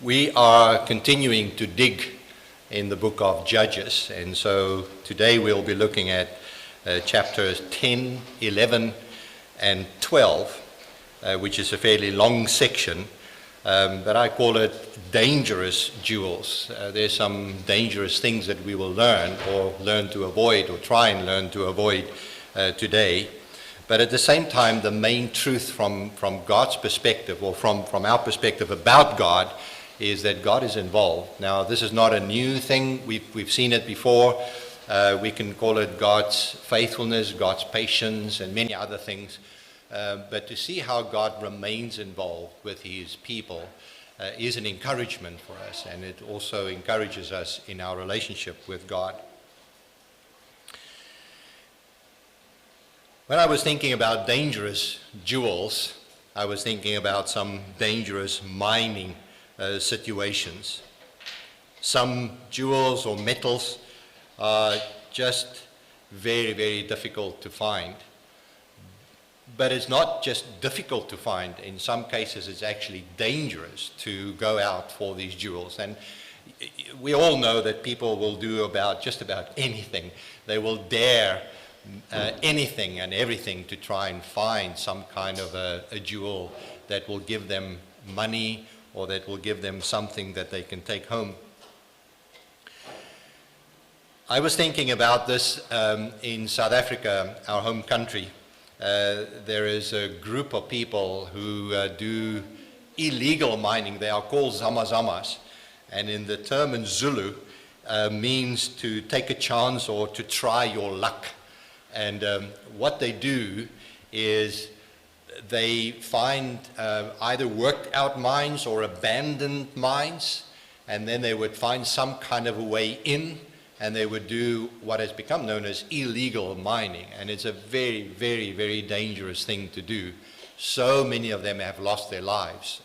We are continuing to dig in the book of Judges, and so today we'll be looking at chapters 10, 11, and 12, which is a fairly long section, but I call it dangerous jewels. There's some dangerous things that we will learn or learn to avoid or try and learn to avoid today. But at the same time, the main truth from God's perspective or from our perspective about God is that God is involved. Now, this is not a new thing. We've seen it before. We can call it God's faithfulness, God's patience, and many other things. But to see how God remains involved with his people is an encouragement for us, and it also encourages us in our relationship with God. When I was thinking about dangerous jewels, I was thinking about some dangerous mining situations. Some jewels or metals are just very, very difficult to find. But it's not just difficult to find. In some cases, it's actually dangerous to go out for these jewels. And we all know that people will do just about anything. They will dare anything and everything to try and find some kind of a jewel that will give them money or that will give them something that they can take home. I was thinking about this in South Africa, our home country. There is a group of people who do illegal mining. They are called zamazamas, and in the term in Zulu means to take a chance or to try your luck. And what they do is they find either worked out mines or abandoned mines, and then they would find some kind of a way in, and they would do what has become known as illegal mining. And it's a very, very, very dangerous thing to do. So many of them have lost their lives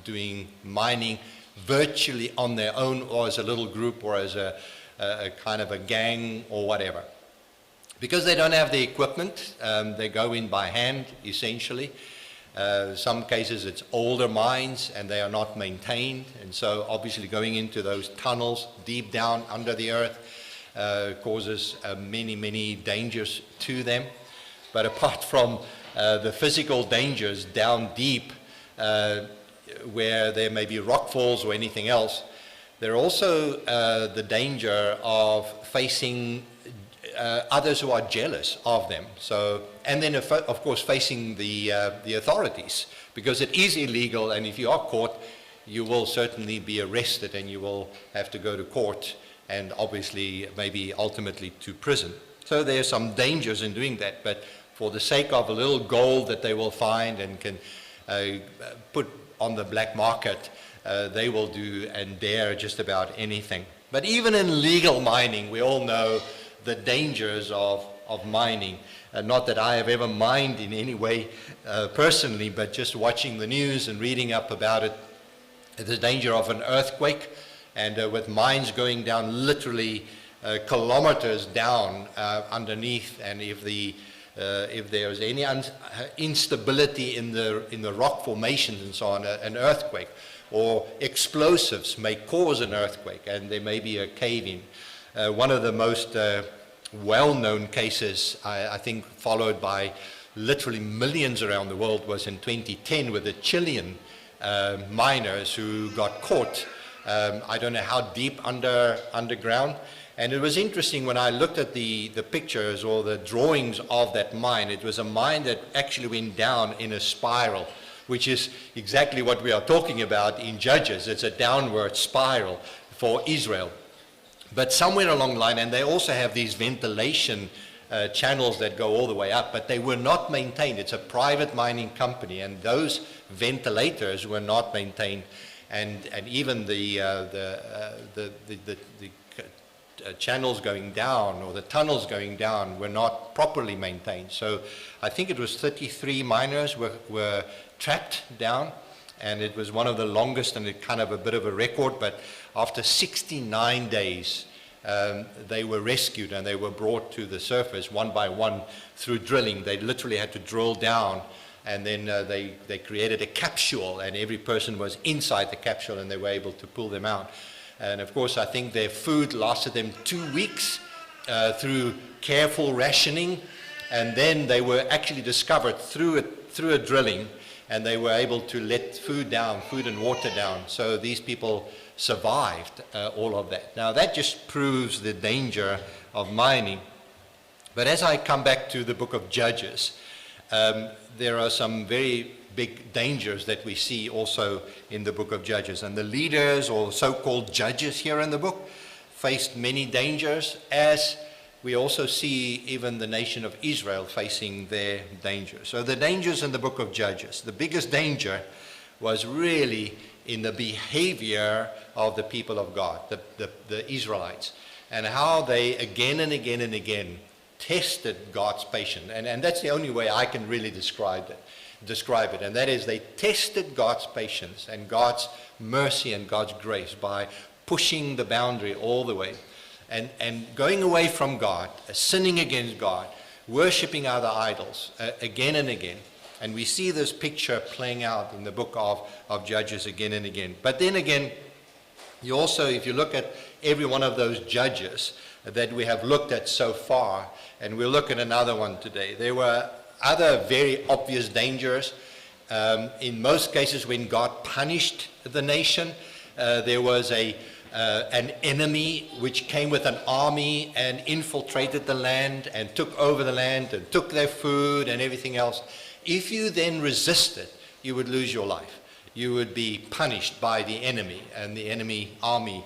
doing mining virtually on their own, or as a little group, or as a kind of a gang or whatever. Because they don't have the equipment, they go in by hand, essentially. Some cases it's older mines and they are not maintained, and so obviously going into those tunnels deep down under the earth causes many, many dangers to them. But apart from the physical dangers down deep where there may be rockfalls or anything else, there are also the danger of facing others who are jealous of them. So, and then of course facing the authorities, because it is illegal, and if you are caught, you will certainly be arrested and you will have to go to court and obviously maybe ultimately to prison. So there are some dangers in doing that, but for the sake of a little gold that they will find and can put on the black market, they will do and dare just about anything. But even in legal mining, we all know the dangers of mining. Not that I have ever mined in any way personally, but just watching the news and reading up about it, the danger of an earthquake, and with mines going down literally kilometers down underneath, and if there's any instability in the rock formations and so on, an earthquake, or explosives may cause an earthquake, and there may be a cave-in. One of the most well-known cases, I think followed by literally millions around the world, was in 2010 with the Chilean miners who got caught. I don't know how deep underground. And it was interesting when I looked at the pictures or the drawings of that mine. It was a mine that actually went down in a spiral, which is exactly what we are talking about in Judges. It's a downward spiral for Israel. But somewhere along the line, and they also have these ventilation channels that go all the way up, but they were not maintained. It's a private mining company, and those ventilators were not maintained, and even the channels going down or the tunnels going down were not properly maintained. So I think it was 33 miners were trapped down, and it was one of the longest and kind of a bit of a record, but after 69 days, they were rescued and they were brought to the surface one by one through drilling. They literally had to drill down And then they created a capsule, and every person was inside the capsule, and they were able to pull them out. And of course, I think their food lasted them 2 weeks through careful rationing. And then they were actually discovered through a drilling, and they were able to let food and water down. So these people survived all of that. Now that just proves the danger of mining. But as I come back to the book of Judges, there are some very big dangers that we see also in the book of Judges. And the leaders, or so-called judges here in the book, faced many dangers, as we also see even the nation of Israel facing their dangers. So the dangers in the book of Judges, the biggest danger was really in the behavior of the people of God, the Israelites, and how they again and again and again tested God's patience. And that's the only way I can really describe it. And that is, they tested God's patience and God's mercy and God's grace by pushing the boundary all the way. And going away from God, sinning against God, worshipping other idols again and again. And we see this picture playing out in the book of Judges again and again. But then again, you also, if you look at every one of those judges that we have looked at so far, and we'll look at another one today, there were other very obvious dangers. In most cases, when God punished the nation, there was an enemy which came with an army and infiltrated the land and took over the land and took their food and everything else. If you then resisted, you would lose your life. You would be punished by the enemy and the enemy army.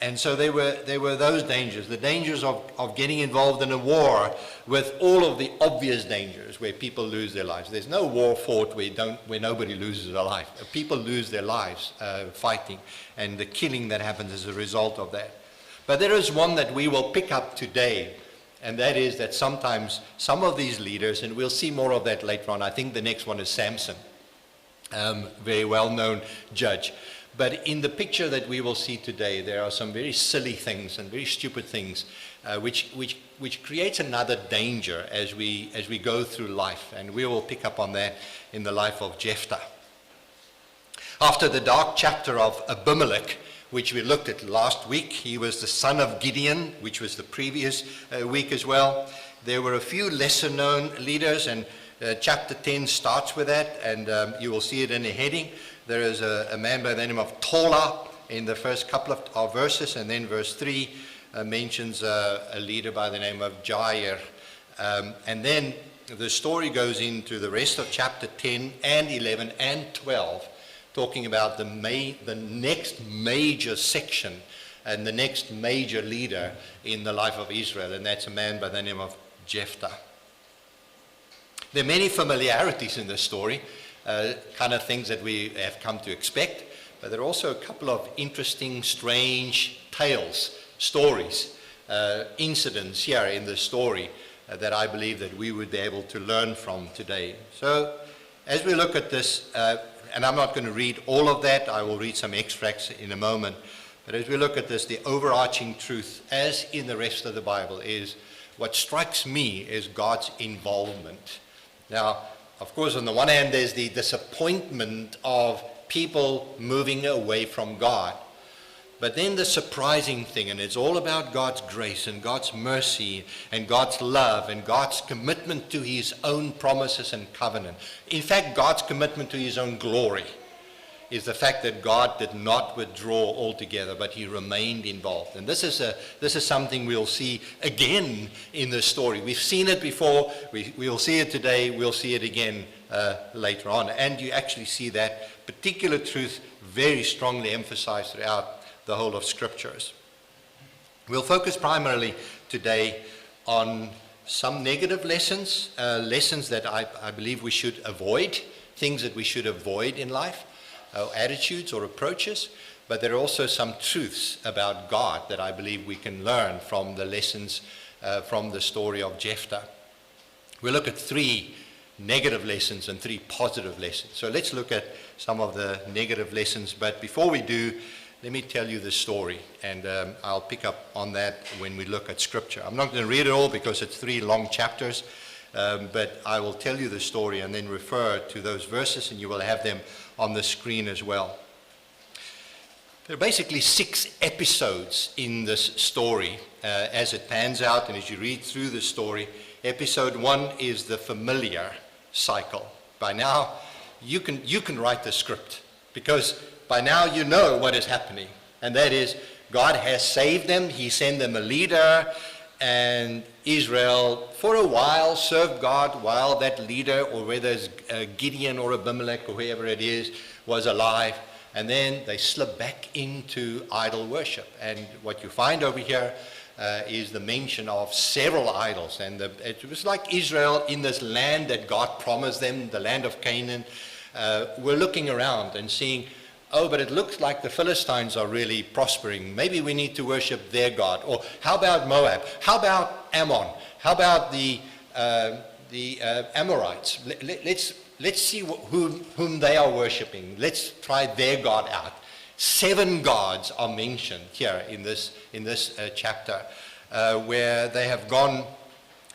And so there were those dangers, the dangers of getting involved in a war with all of the obvious dangers where people lose their lives. There's no war fought where nobody loses their life. People lose their lives fighting, and the killing that happens as a result of that. But there is one that we will pick up today, and that is that sometimes some of these leaders, and we'll see more of that later on. I think the next one is Samson, very well-known judge. But in the picture that we will see today, there are some very silly things and very stupid things, which creates another danger as we go through life. And we will pick up on that in the life of Jephthah. After the dark chapter of Abimelech, which we looked at last week, he was the son of Gideon, which was the previous week as well. There were a few lesser-known leaders, and chapter 10 starts with that, and you will see it in the heading. There is a man by the name of Tola in the first couple of verses, and then verse 3 mentions a leader by the name of Jair. And then the story goes into the rest of chapter 10 and 11 and 12, talking about the next major section and the next major leader in the life of Israel, and that's a man by the name of Jephthah. There are many familiarities in this story. Kind of things that we have come to expect, but there are also a couple of interesting, strange tales, stories, incidents here in the story that I believe that we would be able to learn from today. So as we look at this, and I'm not going to read all of that, I will read some extracts in a moment, but as we look at this, the overarching truth, as in the rest of the Bible, is what strikes me is God's involvement. Now, of course, on the one hand, there's the disappointment of people moving away from God. But then the surprising thing, and it's all about God's grace and God's mercy and God's love and God's commitment to his own promises and covenant. In fact, God's commitment to his own glory is the fact that God did not withdraw altogether, but he remained involved. And this is something we'll see again in this story. We've seen it before, we'll see it today, we'll see it again later on. And you actually see that particular truth very strongly emphasized throughout the whole of Scriptures. We'll focus primarily today on some negative lessons, lessons that I believe we should avoid, things that we should avoid in life. Attitudes or approaches, but there are also some truths about God that I believe we can learn from the lessons from the story of Jephthah. We'll look at 3 negative lessons and 3 positive lessons. So let's look at some of the negative lessons, but before we do, let me tell you the story, and I'll pick up on that when we look at Scripture. I'm not going to read it all because it's 3 long chapters, but I will tell you the story and then refer to those verses, and you will have them on the screen as well. There are basically 6 episodes in this story as it pans out, and as you read through the story. Episode 1 is the familiar cycle. By now, you can write the script, because by now you know what is happening, and that is God has saved them. He sent them a leader, and Israel for a while served God while that leader, or whether it's Gideon or Abimelech or whoever it is, was alive. And then they slip back into idol worship. And what you find over here is the mention of several idols. And it was like Israel in this land that God promised them, the land of Canaan. We're looking around and seeing, oh, but it looks like the Philistines are really prospering. Maybe we need to worship their God. Or how about Moab? How about Ammon? How about the Amorites? Let's see whom they are worshiping. Let's try their God out. 7 gods are mentioned here in this chapter, where they have gone,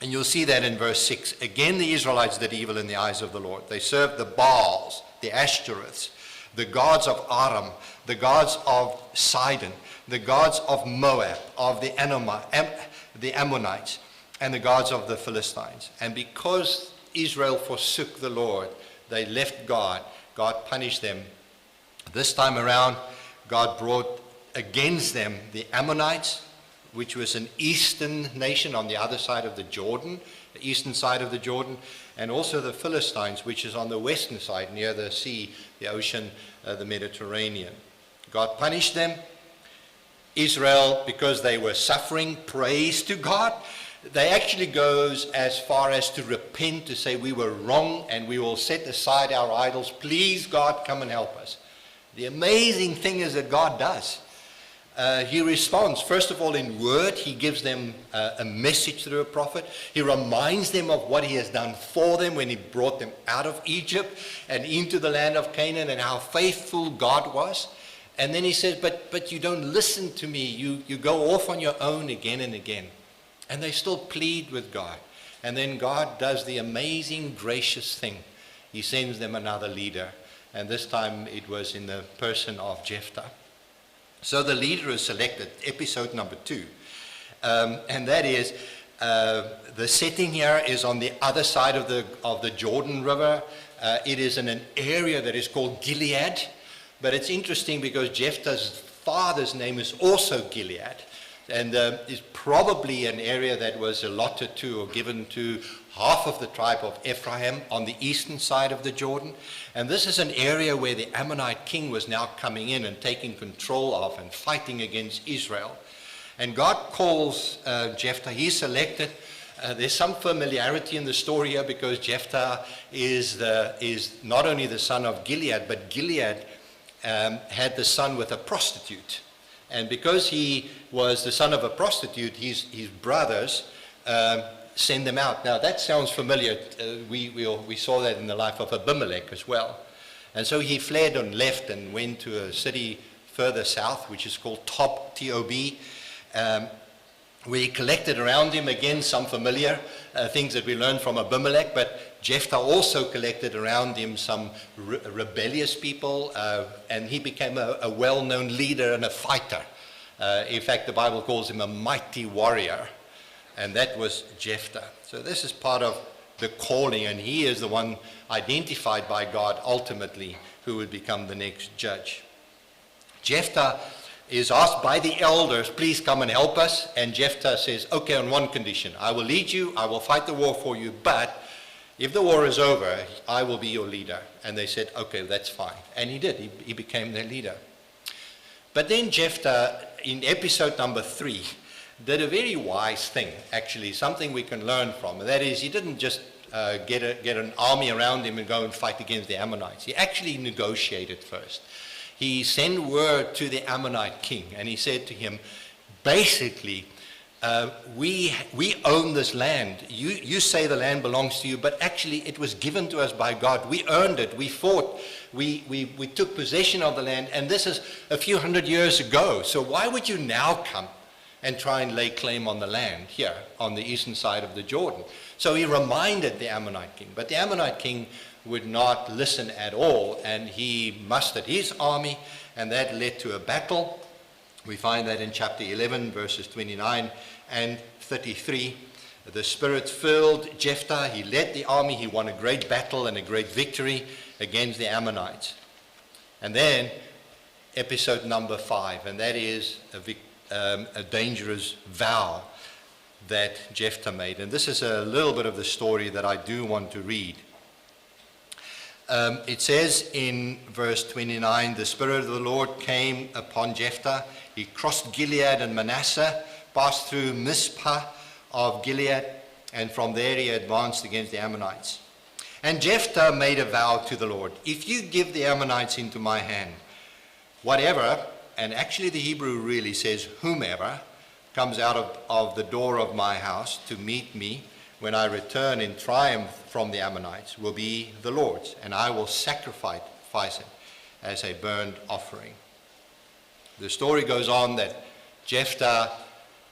and you'll see that in verse 6. Again, the Israelites did evil in the eyes of the Lord. They served the Baals, the Ashtoreths, the gods of Aram, the gods of Sidon, the gods of Moab, of the Ammonites, and the gods of the Philistines. And because Israel forsook the Lord, they left God. God punished them. This time around, God brought against them the Ammonites, which was an eastern nation on the other side of the Jordan, the eastern side of the Jordan, and also the Philistines, which is on the western side near the sea, the ocean, the Mediterranean. God punished them. Israel, because they were suffering, prays to God. They actually goes as far as to repent, to say we were wrong and we will set aside our idols. Please, God, come and help us. The amazing thing is that God does. He responds, first of all, in word. He gives them a message through a prophet. He reminds them of what he has done for them when he brought them out of Egypt and into the land of Canaan, and how faithful God was. And then he says, but you don't listen to me. You go off on your own again and again. And they still plead with God. And then God does the amazing, gracious thing. He sends them another leader. And this time it was in the person of Jephthah. So the leader is selected, episode number 2. And that is, the setting here is on the other side of the Jordan River. It is in an area that is called Gilead. But it's interesting because Jephthah's father's name is also Gilead. And is probably an area that was allotted to or given to half of the tribe of Ephraim on the eastern side of the Jordan. And this is an area where the Ammonite king was now coming in and taking control of and fighting against Israel. And God calls Jephthah. He's selected. There's some familiarity in the story here because Jephthah is not only the son of Gilead, but Gilead had the son with a prostitute. And because he was the son of a prostitute, his brothers send them out. Now that sounds familiar. We saw that in the life of Abimelech as well. And so he fled and left and went to a city further south, which is called Tob, T-O-B, where he collected around him, again, some familiar things that we learned from Abimelech, but Jephthah also collected around him some rebellious people, and he became a well-known leader and a fighter. In fact, the Bible calls him a mighty warrior, and that was Jephthah. So this is part of the calling, and he is the one identified by God ultimately who would become the next judge. Jephthah is asked by the elders, please come and help us. And Jephthah says, okay, on one condition. I will lead you, I will fight the war for you, but if the war is over, I will be your leader. And they said, okay, that's fine. And he did. He became their leader. But then Jephthah, in episode number 3, did a very wise thing, actually, something we can learn from. And that is, he didn't just get an army around him and go and fight against the Ammonites. He actually negotiated first. He sent word to the Ammonite king, and he said to him, basically, we own this land. You say the land belongs to you, but actually it was given to us by God. We earned it. We fought. We took possession of the land, and this is a few hundred years ago. So why would you now come and try and lay claim on the land here on the eastern side of the Jordan. So he reminded the Ammonite king, but the Ammonite king would not listen at all, and he mustered his army, and that led to a battle. We find that in chapter 11, verses 29 and 33. The Spirit filled Jephthah. He led the army. He won a great battle and a great victory against the Ammonites. And then episode number 5, and that is a dangerous vow that Jephthah made. And this is a little bit of the story that I do want to read. It says in verse 29, the Spirit of the Lord came upon Jephthah. He crossed Gilead and Manasseh, passed through Mizpah of Gilead, and from there he advanced against the Ammonites. And Jephthah made a vow to the Lord, if you give the Ammonites into my hand, whatever, and actually the Hebrew really says whomever, comes out of the door of my house to meet me when I return in triumph from the Ammonites will be the Lord's, and I will sacrifice it as a burnt offering. The story goes on that Jephthah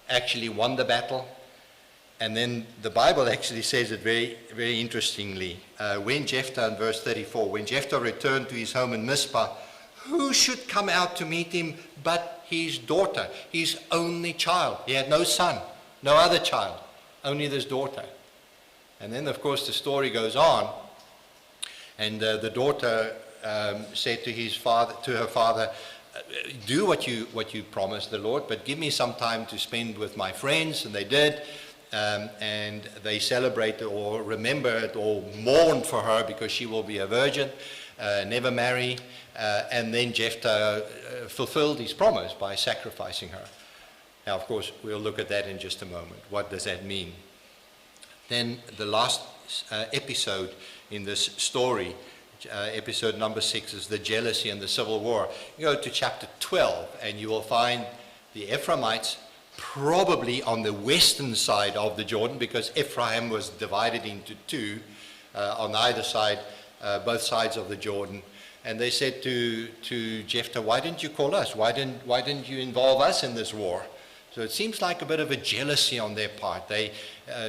actually won the battle, and then the Bible actually says it very, very interestingly. When Jephthah, in verse 34, when Jephthah returned to his home in Mizpah, who should come out to meet him but his daughter, his only child? He had no son, no other child, only this daughter. And then, of course, the story goes on, and the daughter said to her father, do what you promised the Lord, but give me some time to spend with my friends. And they did, and they celebrated or remembered or mourned for her because she will be a virgin, never marry. And then Jephthah fulfilled his promise by sacrificing her. Now, of course, we'll look at that in just a moment. What does that mean? Then the last episode in this story, episode number 6, is the jealousy and the civil war. You go to chapter 12 and you will find the Ephraimites probably on the western side of the Jordan, because Ephraim was divided into two on either side, both sides of the Jordan. And they said to Jephthah, why didn't you call us? Why didn't you involve us in this war? So it seems like a bit of a jealousy on their part.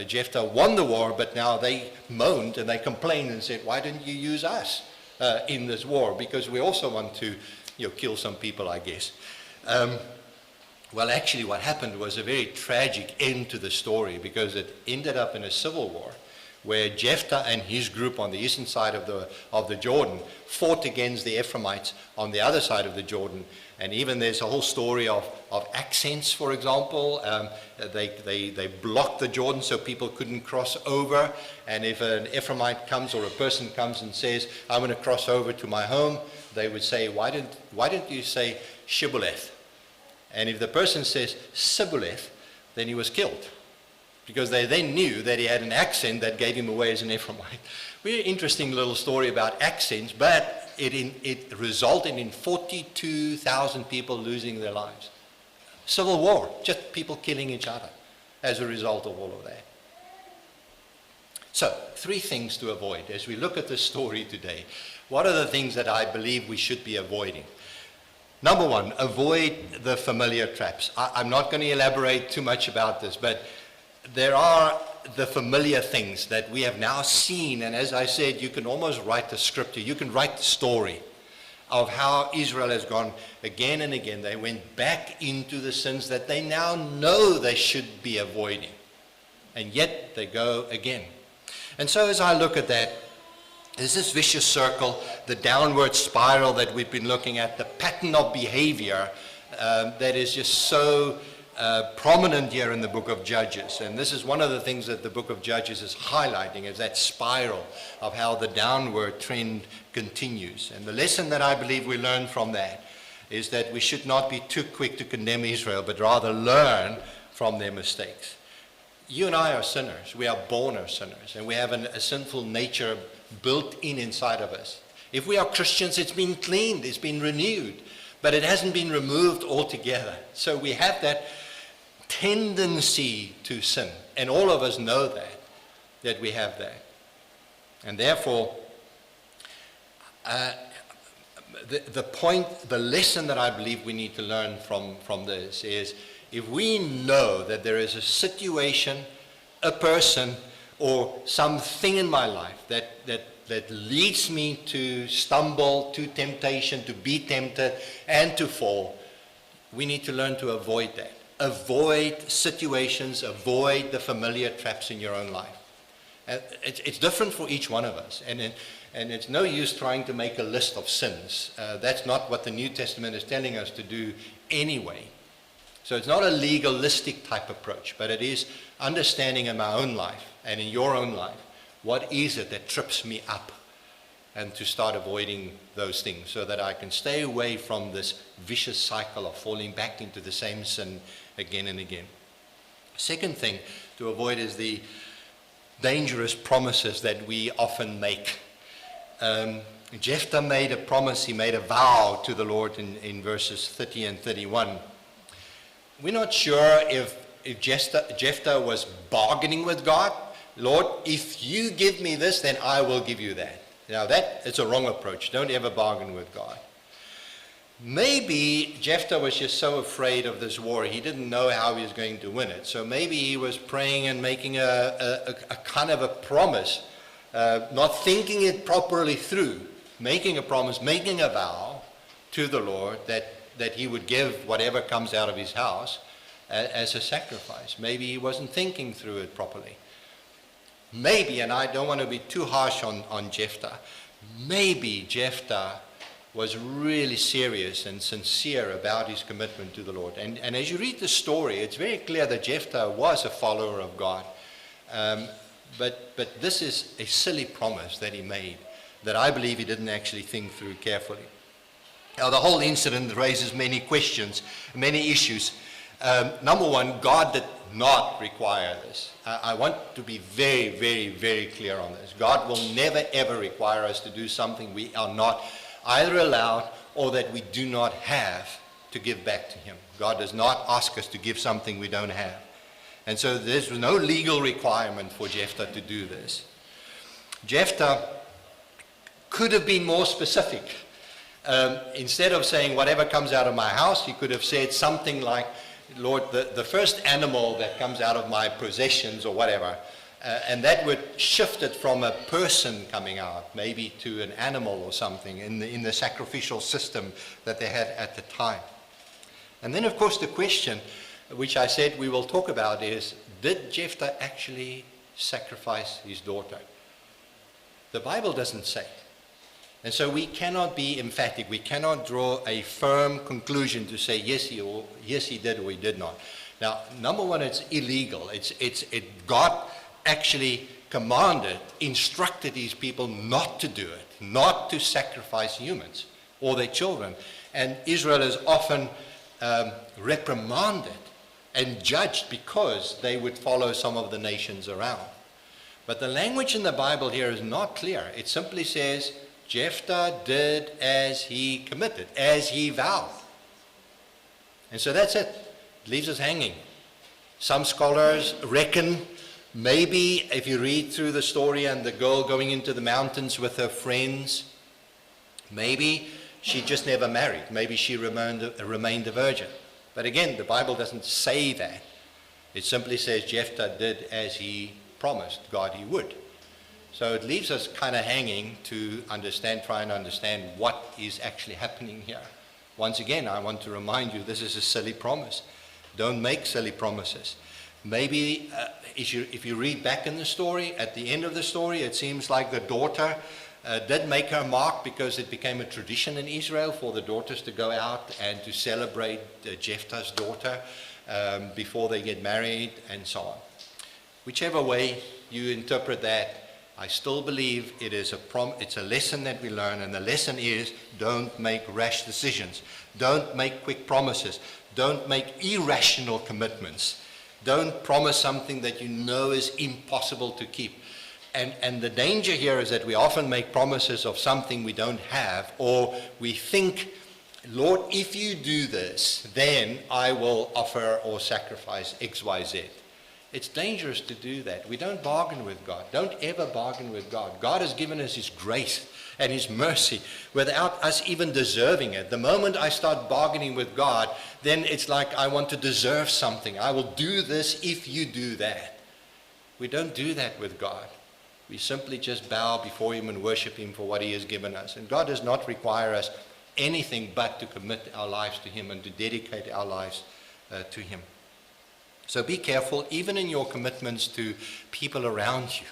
Jephthah won the war, but now they moaned and they complained and said, why didn't you use us in this war? Because we also want to kill some people, I guess. Well, actually what happened was a very tragic end to the story, because it ended up in a civil war where Jephthah and his group on the eastern side of the Jordan fought against the Ephraimites on the other side of the Jordan. And even there's a whole story of accents, for example. They blocked the Jordan so people couldn't cross over. And if an Ephraimite comes or a person comes and says, I'm going to cross over to my home, they would say, why didn't you say Shibboleth? And if the person says Sibboleth, then he was killed, because they then knew that he had an accent that gave him away as an Ephraimite. Very interesting little story about accents, but it resulted in 42,000 people losing their lives. Civil war, just people killing each other as a result of all of that. So, 3 things to avoid as we look at this story today. What are the things that I believe we should be avoiding? Number 1, avoid the familiar traps. I'm not going to elaborate too much about this, but there are the familiar things that we have now seen, and as I said, you can almost write the scripture, you can write the story of how Israel has gone again and again. They went back into the sins that they now know they should be avoiding, and yet they go again. And so as I look at that, there's this vicious circle, the downward spiral that we've been looking at, the pattern of behavior that is just so prominent here in the book of Judges. And this is one of the things that the book of Judges is highlighting, is that spiral of how the downward trend continues. And the lesson that I believe we learn from that is that we should not be too quick to condemn Israel, but rather learn from their mistakes. You and I are sinners. We are born as sinners, and we have a sinful nature built inside of us. If we are Christians, it's been cleaned, it's been renewed, but it hasn't been removed altogether. So we have that tendency to sin, and all of us know that we have that. And therefore, the lesson that I believe we need to learn from this is if we know that there is a situation, a person, or something in my life that leads me to stumble, to temptation, to be tempted, and to fall, we need to learn to avoid that. Avoid situations, avoid the familiar traps in your own life. And it's different for each one of us. And it's no use trying to make a list of sins. That's not what the New Testament is telling us to do anyway. So it's not a legalistic type approach, but it is understanding in my own life and in your own life, what is it that trips me up, and to start avoiding those things so that I can stay away from this vicious cycle of falling back into the same sin again and again. Second thing to avoid is the dangerous promises that we often make. Jephthah made a promise, he made a vow to the Lord in verses 30 and 31. We're not sure if Jephthah was bargaining with God. Lord, if you give me this, then I will give you that. Now that is a wrong approach. Don't ever bargain with God. Maybe Jephthah was just so afraid of this war, he didn't know how he was going to win it. So maybe he was praying and making a kind of a promise, not thinking it properly through, making a promise, making a vow to the Lord that he would give whatever comes out of his house as a sacrifice. Maybe he wasn't thinking through it properly. Maybe, and I don't want to be too harsh on Jephthah, maybe Jephthah was really serious and sincere about his commitment to the Lord. And as you read the story, it's very clear that Jephthah was a follower of God. But this is a silly promise that he made that I believe he didn't actually think through carefully. Now, the whole incident raises many questions, many issues. Number one, God did not require this. I want to be very, very, very clear on this. God will never, ever require us to do something we are not either allowed or that we do not have to give back to him. God does not ask us to give something we don't have. And so there's no legal requirement for Jephthah to do this. Jephthah could have been more specific. Instead of saying whatever comes out of my house, he could have said something like, Lord, the first animal that comes out of my possessions or whatever, and that would shift it from a person coming out, maybe to an animal or something in the sacrificial system that they had at the time. And then, of course, the question, which I said we will talk about, is, did Jephthah actually sacrifice his daughter? The Bible doesn't say. And so we cannot be emphatic. We cannot draw a firm conclusion to say yes he did or he did not. Now, number one, it's illegal. God actually commanded, instructed these people not to do it, not to sacrifice humans or their children. And Israel is often reprimanded and judged because they would follow some of the nations around. But the language in the Bible here is not clear. It simply says, Jephthah did as he committed, as he vowed. And so that's it. It leaves us hanging. Some scholars reckon maybe if you read through the story and the girl going into the mountains with her friends, maybe she just never married. Maybe she remained a virgin. But again, the Bible doesn't say that. It simply says Jephthah did as he promised God he would. So it leaves us kind of hanging to try and understand what is actually happening here. Once again, I want to remind you, this is a silly promise. Don't make silly promises. Maybe if you read back in the story, at the end of the story, it seems like the daughter did make her mark because it became a tradition in Israel for the daughters to go out and to celebrate Jephthah's daughter before they get married and so on. Whichever way you interpret that, I still believe it is it's a lesson that we learn, and the lesson is don't make rash decisions. Don't make quick promises. Don't make irrational commitments. Don't promise something that you know is impossible to keep. And the danger here is that we often make promises of something we don't have, or we think, Lord, if you do this, then I will offer or sacrifice X, Y, Z. It's dangerous to do that. We don't bargain with God. Don't ever bargain with God. God has given us his grace and His mercy without us even deserving it. The moment I start bargaining with God, then it's like I want to deserve something. I will do this if you do that. We don't do that with God. We simply just bow before Him and worship Him for what He has given us. And God does not require us anything but to commit our lives to Him and to dedicate our lives to Him. So be careful, even in your commitments to people around you.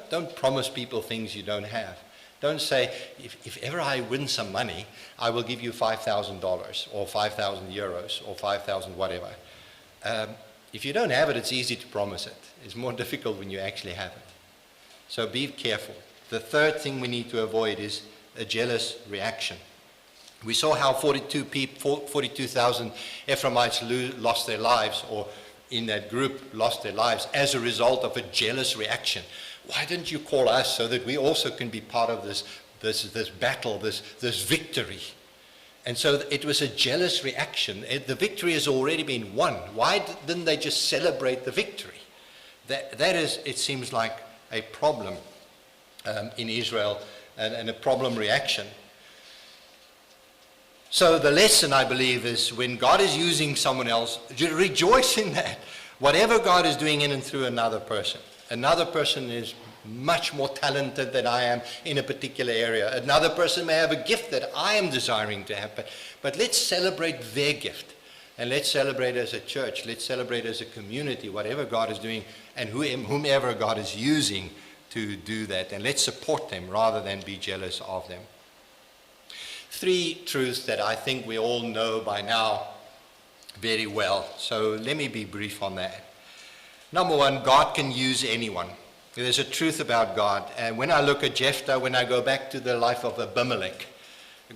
Don't promise people things you don't have. Don't say, if ever I win some money, I will give you $5,000 or 5,000 euros or 5,000 whatever. If you don't have it, it's easy to promise it. It's more difficult when you actually have it. So be careful. The third thing we need to avoid is a jealous reaction. We saw how 42,000 Ephraimites lost their lives, or in that group lost their lives as a result of a jealous reaction. Why didn't you call us so that we also can be part of this battle, this victory? And so it was a jealous reaction. The victory has already been won. Why didn't they just celebrate the victory? That is, it seems like, a problem in Israel, and a problem reaction. So the lesson, I believe, is when God is using someone else, rejoice in that. Whatever God is doing in and through another person is much more talented than I am in a particular area. Another person may have a gift that I am desiring to have, but let's celebrate their gift. And let's celebrate as a church. Let's celebrate as a community, whatever God is doing and whomever God is using to do that. And let's support them rather than be jealous of them. 3 truths that I think we all know by now very well. So let me be brief on that. Number 1, God can use anyone. There's a truth about God. And when I look at Jephthah, when I go back to the life of Abimelech,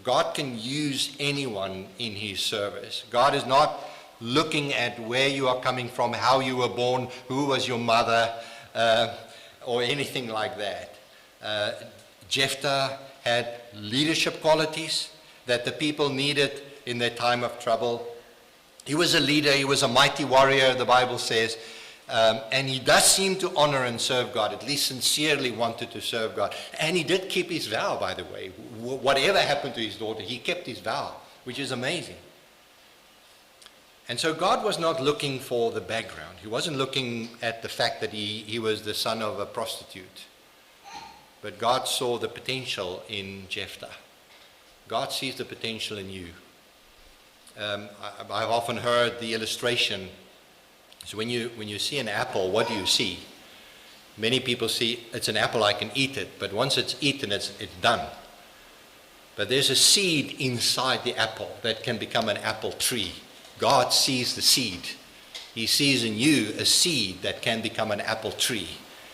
God can use anyone in His service. God is not looking at where you are coming from, how you were born, who was your mother, or anything like that. Jephthah had leadership qualities that the people needed in their time of trouble. He was a leader. He was a mighty warrior, the Bible says. And he does seem to honor and serve God, at least sincerely wanted to serve God. And he did keep his vow, by the way. Whatever happened to his daughter, he kept his vow, which is amazing. And so God was not looking for the background. He wasn't looking at the fact that he was the son of a prostitute. But God saw the potential in Jephthah. God sees the potential in you. I've often heard the illustration. So when you see an apple, what do you see? Many people see it's an apple, I can eat it, but once it's eaten, it's done. But there's a seed inside the apple that can become an apple tree. God sees the seed. He sees in you a seed that can become an apple tree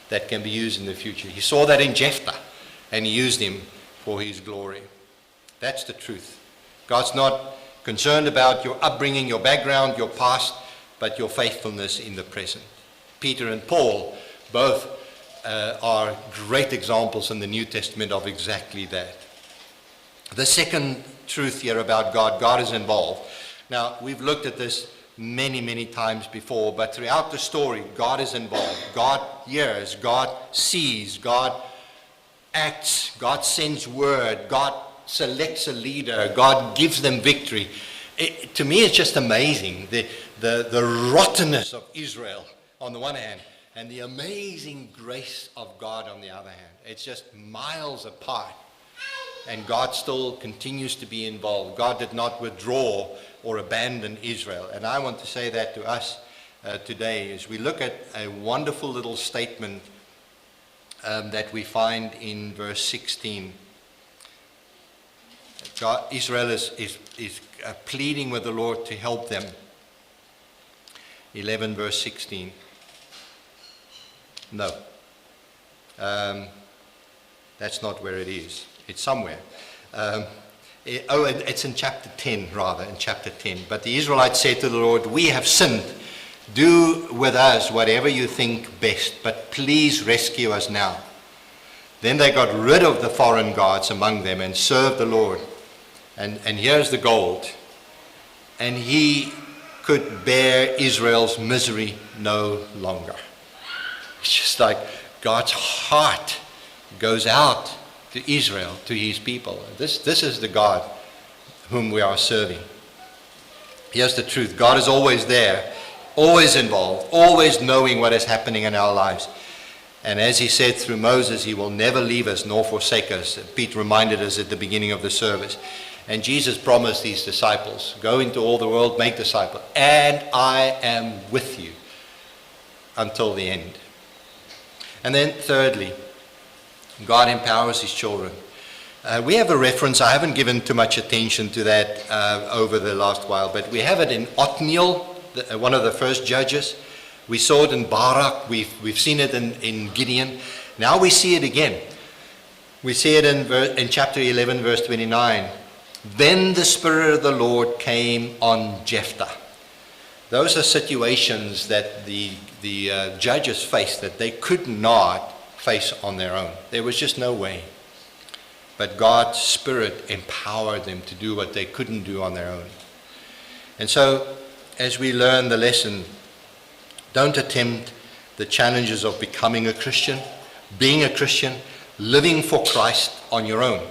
that can be used in the future. He saw that in Jephthah, and He used him for His glory. That's the truth. God's not concerned about your upbringing, your background, your past, but your faithfulness in the present. Peter and Paul both are great examples in the New Testament of exactly that. The second truth here about God, God is involved. Now, we've looked at this many, many times before, but throughout the story, God is involved. God hears, God sees, God acts, God sends word, God selects a leader, God gives them victory. To me, it's just amazing, the rottenness of Israel on the one hand, and the amazing grace of God on the other hand. It's just miles apart, and God still continues to be involved. God did not withdraw or abandon Israel. And I want to say that to us today as we look at a wonderful little statement that we find in verse 16. Israel is pleading with the Lord to help them. 11 verse 16. No. That's not where it is. It's somewhere. It's in chapter 10, rather, in chapter 10. But the Israelites said to the Lord, "We have sinned. Do with us whatever you think best, but please rescue us now." Then they got rid of the foreign gods among them and served the Lord. And here's the gold. And He could bear Israel's misery no longer. It's just like God's heart goes out to Israel, to his people. This is the God whom we are serving. Here's the truth. God is always there, always involved, always knowing what is happening in our lives. And as he said through Moses, he will never leave us nor forsake us. Pete reminded us at the beginning of the service. And Jesus promised these disciples, go into all the world, make disciples, and I am with you until the end. And then thirdly, God empowers his children. We have a reference, I haven't given too much attention to that over the last while, but we have it in Othniel, one of the first judges. We saw it in Barak, we've seen it in Gideon. Now we see it again. We see it in chapter 11, verse 29. Then the Spirit of the Lord came on Jephthah. Those are situations that the judges faced that they could not face on their own. There was just no way. But God's Spirit empowered them to do what they couldn't do on their own. And so, as we learn the lesson, don't attempt the challenges of becoming a Christian, being a Christian, living for Christ on your own.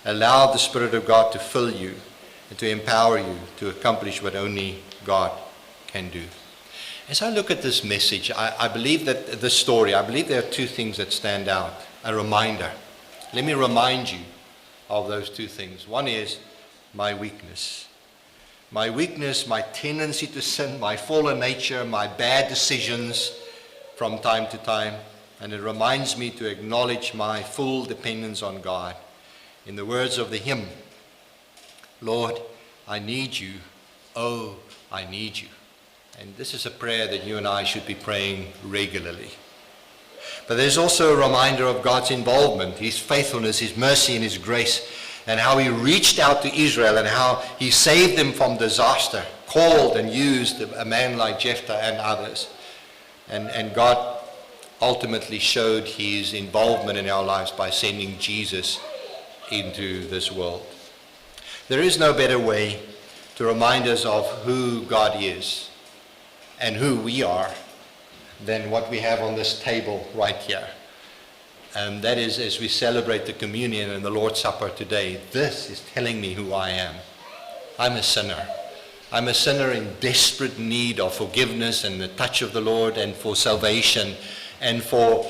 Allow the Spirit of God to fill you and to empower you to accomplish what only God can do. As I look at this message, I believe that this story, I believe there are two things that stand out. A reminder. Let me remind you of those two things. One is my weakness. My weakness, my tendency to sin, my fallen nature, my bad decisions from time to time. And it reminds me to acknowledge my full dependence on God. In the words of the hymn, Lord, I need you. Oh, I need you. And this is a prayer that you and I should be praying regularly. But there's also a reminder of God's involvement, his faithfulness, his mercy, and his grace, and how he reached out to Israel and how he saved them from disaster, called and used a man like Jephthah and others. And God ultimately showed his involvement in our lives by sending Jesus into this world. There is no better way to remind us of who God is and who we are than what we have on this table right here. And that is, as we celebrate the communion and the Lord's Supper today, this is telling me who I am. I'm a sinner. I'm a sinner in desperate need of forgiveness and the touch of the Lord, and for salvation, and for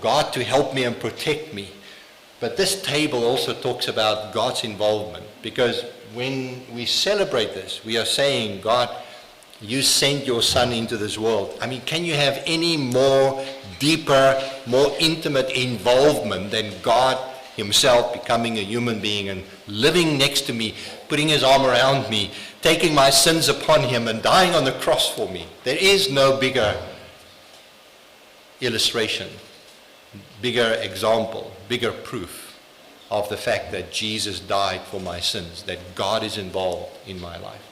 God to help me and protect me. But this table also talks about God's involvement, because when we celebrate this, we are saying, God, you sent your Son into this world. I mean, can you have any more deeper, more intimate involvement than God himself becoming a human being and living next to me, putting his arm around me, taking my sins upon him and dying on the cross for me? There is no bigger illustration, bigger example, bigger proof of the fact that Jesus died for my sins, that God is involved in my life.